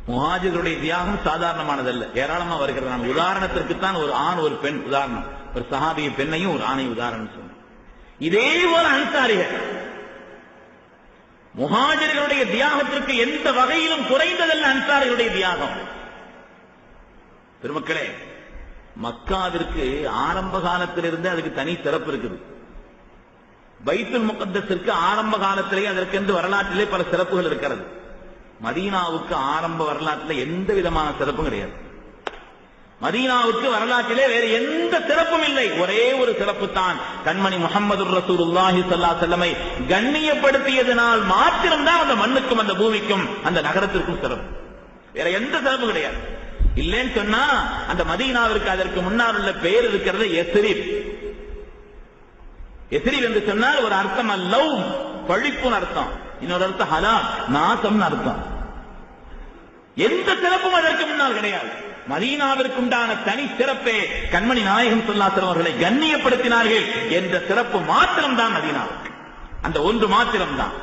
முஹாஜிர்களுடைய தியாகம் சாதாரணமானதல்ல, ஏராளமா வருகிறது. நான் உதாரணத்திற்குத்தான் ஒரு ஆண் ஒரு பெண் உதாரணம், ஒரு சஹாபிய பெண்ணையும் ஒரு ஆணையும் உதாரணம் சொன்னேன். இதே போல அன்சாரிகள் முஹாஜிர்களுடைய தியாகத்திற்கு எந்த வகையிலும் குறைந்ததல்ல அன்சாரிகளுடைய தியாகம். பெருமக்களே, மக்காவிற்கு ஆரம்ப காலத்திலிருந்து அதுக்கு தனி சிறப்பு இருக்குது. பைத்துல் முகத்தஸிற்கு ஆரம்ப காலத்திலேயே அதற்கென்று வரலாற்றிலே பல சிறப்புகள் இருக்கிறது. மதீனாவுக்கு ஆரம்ப வரலாற்றில் எந்த விதமான சிறப்பும் கிடையாது. மதீனாவுக்கு வரலாற்றிலே வேறு எந்த சிறப்பும் இல்லை. ஒரே ஒரு சிறப்பு தான், கண்மணி முஹம்மது ரசூலுல்லாஹி ஸல்லல்லாஹு அலைஹி வஸல்லம் கண்ணியப்படுத்தியதனால் மாத்திரம்தான் அந்த மண்ணுக்கும் அந்த பூமிக்கும் அந்த நகரத்திற்கும் சிறப்பு. வேற எந்த சிறப்பு கிடையாது. இல்லைன்னு சொன்னா அந்த மதீனாவிற்கு அதற்கு முன்னால் உள்ள பெயர் இருக்கிறது எஸ்ரிப். எஸ்ரிப் என்று சொன்னால் ஒரு அர்த்தம் அல்லவ், பழிப்புன்னு அர்த்தம். இன்னொரு அர்த்தம் ஹலாக், நாசம் அர்த்தம். எந்த சிறப்பும் அதற்கு முன்னால் கிடையாது. மதீனாவிற்கு உண்டான தனி சிறப்பே கண்மணி நாயகம் ஸல்லல்லாஹு அலைஹி வஸல்லம் அவர்களை கண்ணியப்படுத்தினார்கள் என்ற சிறப்பு மாத்திரம்தான் மதீனாவுக்கு. அந்த ஒன்று மாத்திரம்தான்.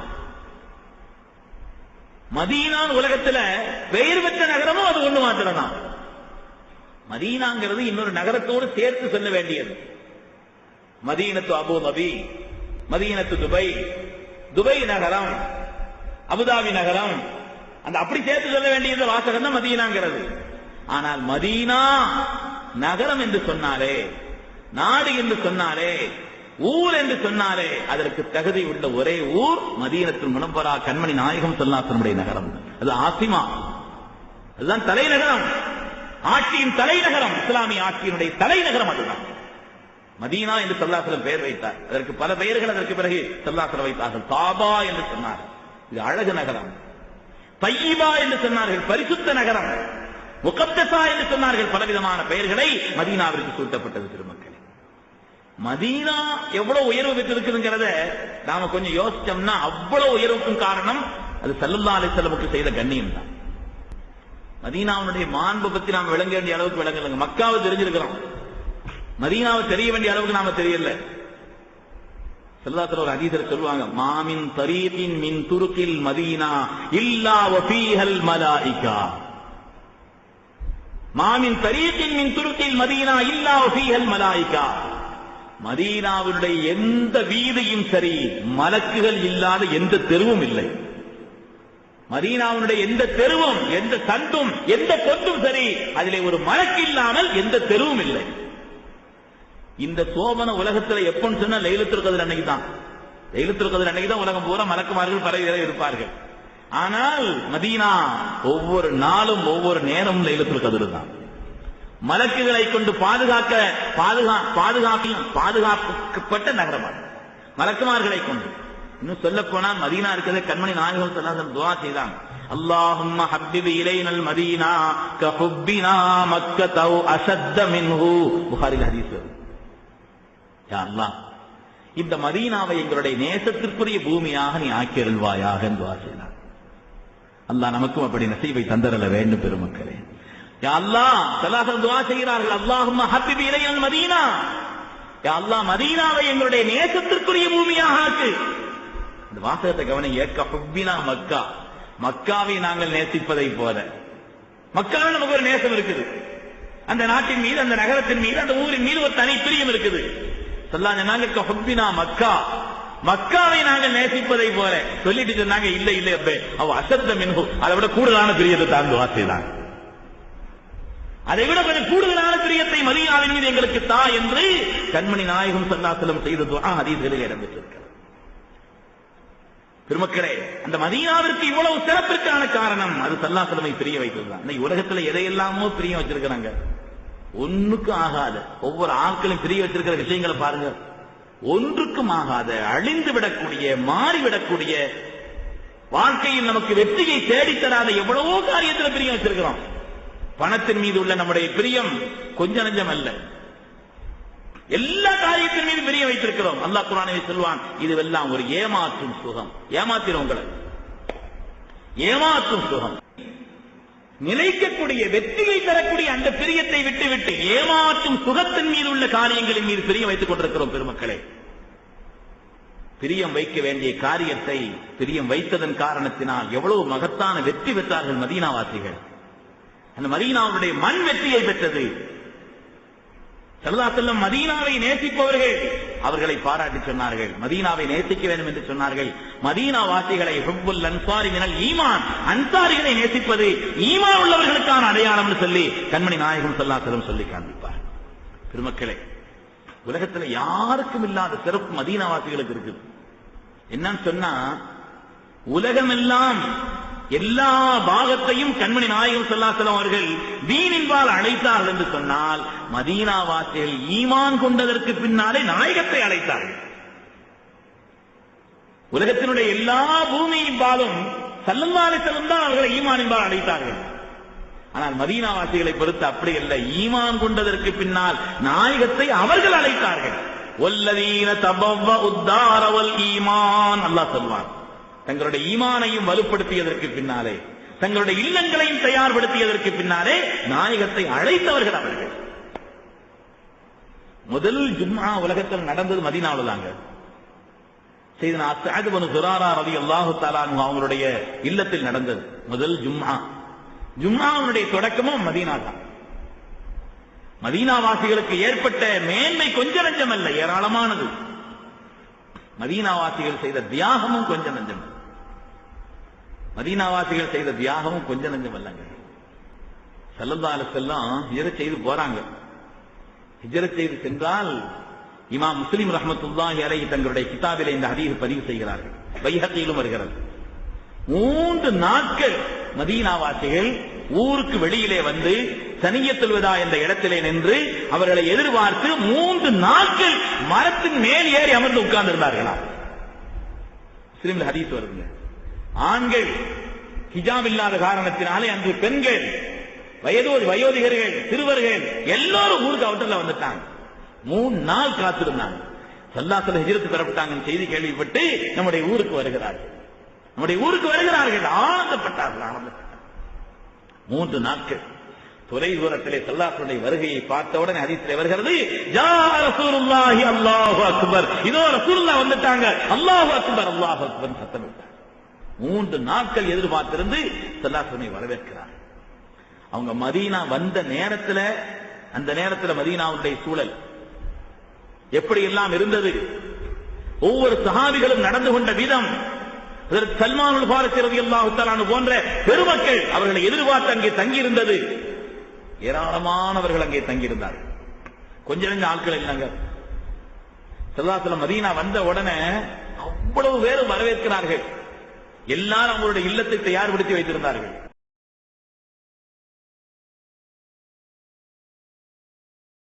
மதீனா உலகத்துல பெயர் பெற்ற நகரமும் அது ஒன்று மாத்திரம் தான். மதீனாங்கிறது இன்னொரு நகரத்தோடு சேர்த்து சொல்ல வேண்டியது. மதீனத்து அபுதாபி, மதீனத்து துபை, துபை நகரம், அபுதாபி நகரம், அந்த அப்படி சேர்த்து சொல்ல வேண்டியது வாசகம் தான் மதீனாங்கிறது. ஆனால் மதீனா நகரம் என்று சொன்னாலே, நாடு என்று சொன்னாலே, ஊர் என்று சொன்னாலே அதற்கு தகுதி உள்ள ஒரே ஊர் மதீனத்துல் முனவ்வரா கண்மணி நாயகம் ஸல்லல்லாஹு அலைஹி வஸல்லம் நகரம். அது ஆசிமா, அதுதான் தலைநகரம், ஆட்சியின் தலைநகரம், இஸ்லாமிய ஆட்சியினுடைய தலைநகரம் அதுதான். மதீனா என்று ஸல்லல்லாஹு அலைஹி வஸல்லம் பெயர் வைத்தார். அதற்கு பல பெயர்கள் அதற்கு பிறகு ஸல்லல்லாஹு அலைஹி வஸல்லம் வைத்தார்கள். தாபா என்று சொன்னார், இது அழகு நகரம். தய்யிபா என்று சொன்னார்கள், பரிசுத்த நகரம். முகத்தஸா என்று சொன்னார்கள். பலவிதமான பெயர்களை மதீனாவிற்கு சூட்டப்பட்டது. திருமக்களே, மதீனா எவ்வளவு உயர்வு பெற்றிருக்குதுங்கிறத நாம கொஞ்சம் யோசிச்சோம்னா அவ்வளவு உயர்வுக்கும் காரணம் அது ஸல்லல்லாஹு அலைஹி வஸல்லம் செய்த கண்ணியம் தான். மதீனாவுடைய மாண்பை பத்தி நாம விளங்க வேண்டிய அளவுக்கு விளங்கலைங்க. மக்காவை தெரிஞ்சிருக்கிறோம், மதீனாவை தெரிய வேண்டிய அளவுக்கு நாம தெரியல. ஸல்லல்லாஹு அலைஹி ஒரு ஹதீஸ்ல சொல்வாங்க, மாமின் தரீகின் மின் துருக்கில் மதீனா இல்லா வஃபீஹல் மலாயிகா. மாமின் தரீகின் மின் துருக்கில் மதீனா இல்லா வஃபீஹல் மலாயிகா. மதீனாவுடைய எந்த வீதியும் சரி, மலக்குகள் இல்லாத எந்த தெருவும் இல்லை. மதீனாவுடைய எந்த தெருவும், எந்த சந்தும், எந்த பொந்தும் சரி, அதிலே ஒரு மலக்கு இல்லாமல் எந்த தெருவும் இல்லை. இந்த சோபன உலகத்துல எப்பன்னு சொன்னா லைலத்துல் கத்ர் அன்னைக்கு தான். லைலத்துல் கத்ர் அன்னைக்கு தான் உலகம் பூரா மலக்குமார்கள் பரவி இருப்பார்கள். ஆனால் மதீனா ஒவ்வொரு நாளும் ஒவ்வொரு நேரமும் லைலத்துல் கத்ர் தான். மலக்குகளை கொண்டு பாதுகாக்கப்பட்ட நகரமாக மலக்குமார்களை கொண்டு. இன்னும் சொல்ல போனால் மதீனா இருக்கிறத கண்மணி நாயகம் ஸல்லல்லாஹு அலைஹி வஸல்லம் துஆ செய்தாங்க, அல்லாஹும்ம ஹப்பிப் இலைனல் மதீனா கஹுப்பினா மக்கத அவ் அஷத்த மின்ஹு. புகாரி ஹதீஸ். யா அல்லாஹ், இந்த மதீனாவை எங்களுடைய நேசத்திற்குரிய பூமியாக நீ ஆக்கி அருள்வாயாக என்று துஆ செய்தாங்க. அல்லாஹ் நமக்கும் அப்படி நசீபை தந்தரல வேண்டும். பெருமக்களே, யா அல்லாஹ் ஸல்லல்லாஹு துஆ செய்கிறார்கள், அல்லாஹும்ம ஹப்பிப் இலைனல் மதீனா, யா அல்லாஹ் மதீனாவை எங்களுடைய நேசத்திற்குரிய பூமியாக ஆக்கு. இந்த வாசகத்தை கவனிங்க, கஹுப்பினா மக்கா, மக்காவை நாங்கள் நேசிப்பதை போல. மக்காவில் நமக்கு ஒரு நேசம் இருக்குது. அந்த நாட்டின் மீது, அந்த நகரத்தின் மீது, அந்த ஊரின் மீது ஒரு தனி பிரியம் இருக்குது. ஸல்லல்லாஹு அலைஹி கஹுப்பினா மக்கா, மக்காவை நாங்கள் நேசிப்பதை போல சொல்லிட்டு சொன்னாங்க. இல்ல இல்ல அப்பே அவ அசத்த மின்ஹு, அதை விட கூடுதலான பிரியத்தை தான் துஆ செய்தாங்க. அதை விட கொஞ்சம் கூடுதலான பிரியத்தை மதீனாவின் மீது எங்களுக்கு தா என்று கண்மணி நாயகம் ஸல்லல்லாஹு அலைஹி வஸல்லம் செய்த துஆ ஹதீஸ்களில் இடம்பெற்றிருக்கிறது. பெருமக்களே, அந்த மதீனாவிற்கு இவ்வளவு சிறப்பிற்கான காரணம் அது ஸல்லல்லாஹு அலைஹி வஸல்லம் பிரிய வைத்ததுதான். இன்னைக்கு உலகத்துல எதையெல்லாமோ பிரிய வச்சிருக்கிறாங்க, ஒன்றுக்கும் ஆகாத. ஒவ்வொரு ஆட்களும் பிரிய வச்சிருக்கிற விஷயங்களை பாருங்க, ஒன்றுக்கும் ஆகாத, அழிந்து விடக்கூடிய, மாறிவிடக்கூடிய, வாழ்க்கையில் நமக்கு வெற்றியை தேடித்தராத எவ்வளவோ காரியத்தில் பிரியம் வச்சிருக்கிறோம். பணத்தின் மீது உள்ள நம்முடைய பிரியம் கொஞ்ச நஞ்சம் அல்ல, எல்லா காரியத்தின் மீது பிரியம் வைத்திருக்கிறோம். அல்லாஹ் குர்ஆனிலே சொல்வான், இதுவெல்லாம் ஒரு ஏமாற்றும் சுகம். ஏமாத்திரும் உங்களை, ஏமாற்றும் சுகம். நிலைக்கக்கூடிய, வெற்றியை தரக்கூடிய அந்த பிரியத்தை விட்டுவிட்டு ஏமாற்றும் சுகத்தின் மீது உள்ள காரியங்களின் மீது பிரியம் வைத்துக் கொண்டிருக்கிறோம். பெருமக்களே, பிரியம் வைக்க வேண்டிய காரியத்தை பிரியம் வைத்ததன் காரணத்தினால் எவ்வளவு மகத்தான வெற்றி பெற்றார்கள் மதீனாவாசிகள். அந்த மதீனாவுடைய மண் வெற்றியை பெற்றது. ஸல்லல்லாஹு அலைஹி வஸல்லம் மதீனாவை நேசிப்பவர்கள் அவர்களை பாராட்டி சொன்னார்கள், மதீனாவை நேசிக்க வேண்டும் என்று சொன்னார்கள். மதீனா வாசிகளை ஹுப்புல் அன்சாரி மினல் ஈமான், அன்சாரிகளை நேசிப்பது ஈமான் உள்ளவர்களுக்கான அடையாளம் என்று சொல்லி கண்மணி நாயகம் ஸல்லல்லாஹு அலைஹி வஸல்லம் சொல்லி காண்பிப்பார். பெருமக்களே, உலகத்தில் யாருக்கும் இல்லாத சிறப்பு மதீனா வாசிகளுக்கு இருக்குது. என்னன்னு சொன்னா, உலகமெல்லாம் எல்லா பாகத்தையும் கண்மணி நாயகம் ஸல்லல்லாஹு அலைஹி வஸல்லம் அவர்கள் தீனின்பால் அழைத்தார்கள் என்று சொன்னால், மதீனா வாசிகள் ஈமான் கொண்டதற்கு பின்னாலே நாயகத்தை அழைத்தார்கள். உலகத்தினுடைய எல்லா பூமியின்பாலும் ஸல்லல்லாஹு அலைஹி வஸல்லம் தான் அவர்களை ஈமானின்பால் அழைத்தார்கள். ஆனால் மதீனா வாசிகளை பொறுத்து அப்படி அல்ல, ஈமான் கொண்டதற்கு பின்னால் நாயகத்தை அவர்கள் அழைத்தார்கள். வல்லதீன தபவ்வஉத் தார வல் ஈமான், அல்லாஹ் சொல்வான், தங்களுடைய ஈமானையும் வலுப்படுத்தியதற்கு பின்னாலே, தங்களுடைய இல்லங்களையும் தயார்படுத்தியதற்கு பின்னாலே நாயகத்தை அழைத்தவர்கள் அவர்கள். முதல் ஜும்ஆ உலகத்தில் நடந்தது மதீனாவில் தாங்க. சையதுனா அஸ்அத் இப்னு ஸுராரா ரலியல்லாஹு தஆலா அன்ஹு அவங்களுடைய இல்லத்தில் நடந்தது முதல் ஜும்ஆ. ஜும்ஆவுடைய தொடக்கமும் மதீனா தான். மதீனாவாசிகளுக்கு ஏற்பட்ட மேன்மை கொஞ்சம் நஞ்சம் அல்ல, ஏராளமானது. மதீனாவாசிகள் செய்த தியாகமும் கொஞ்சம் நஞ்சம். மதீனாவாசிகள் செய்த தியாகமும் கொஞ்சம் நஞ்சம் அல்லங்க. ஸல்லல்லாஹு அலைஹி வஸல்லம் ஹிஜ்ரத் செய்து போறாங்க. ஹிஜ்ரத் செய்து சென்றால் இமாம் முஸ்லிம் ரஹ்மத்துல்லாஹி அலைஹி தங்களுடைய கிதாபிலே இந்த ஹதீஸ் பதிவு செய்கிறார்கள். பைஹக்கியிலும் வருகிறது. 3 நாட்கள் மதீனாவாசிகள் ஊருக்கு வெளியிலே வந்து சனியத்துல் வதா என்ற இடத்திலே நின்று அவர்களை எதிர்பார்த்து 3 நாட்கள் மரத்தின் மேல் ஏறி அமர்ந்து உட்கார்ந்து இருந்தார்களாம். முஸ்லிம்ல ஹதீஸ் வருதுங்க. ஆண்கள் ஹிஜாப் இல்லாத காரணத்தினாலே அன்று பெண்கள், வயோதிகர்கள், சிறுவர்கள் எல்லோரும் ஊருக்கு அவுட்டர்ல வந்துட்டாங்க. 3 நாள் காத்திருந்தாங்க. ஸல்லல்லாஹு அலைஹி வஸல்லம் ஹிஜ்ரத் பெறப்பட்டாங்கன்னு செய்தி கேள்விப்பட்டு நம்முடைய ஊருக்கு வருகிறார்கள். ஆனந்தப்பட்டார்கள். 3 நாட்கள் தொலை தூரத்திலே ஸல்லல்லாஹு அலைஹி வஸல்லம் வருகையை பார்த்தவுடன் ஹதீஸிலே வருகிறது, யா ரசூலுல்லாஹி அல்லாஹு அக்பர், இதோ ரசூலுல்லாஹ் வந்துட்டாங்க, அல்லாஹு அக்பர் அல்லாஹு அக்பர் சத்தமிட்டார். 3 நாட்கள் எதிர்பார்த்திருந்து ஸல்லல்லாஹு அலைஹி வஸல்லம் வரவேற்கிறார். அவங்க மதீனா வந்த நேரத்தில், அந்த நேரத்தில் மதீனாவுடைய சூழல் எப்படி எல்லாம் இருந்தது, ஒவ்வொரு சஹாபிகளும் நடந்து கொண்ட விதம், சல்மானுல் ஃபாரிஸி ரலியல்லாஹு தஆலா அன்ஹு போன்ற பெருமக்கள் அவர்களை எதிர்பார்த்து அங்கே தங்கியிருந்தது. ஏராளமானவர்கள் அங்கே தங்கியிருந்தார்கள். கொஞ்சம் நெஞ்ச ஆட்கள் இல்லைங்க. ஸல்லல்லாஹு அலைஹி வஸல்லம் மதீனா வந்த உடனே அவ்வளவு பேர் வரவேற்கிறார்கள். எல்லாரும் அவங்களுடைய இல்லத்தை தயார்படுத்தி வைத்திருந்தார்கள்.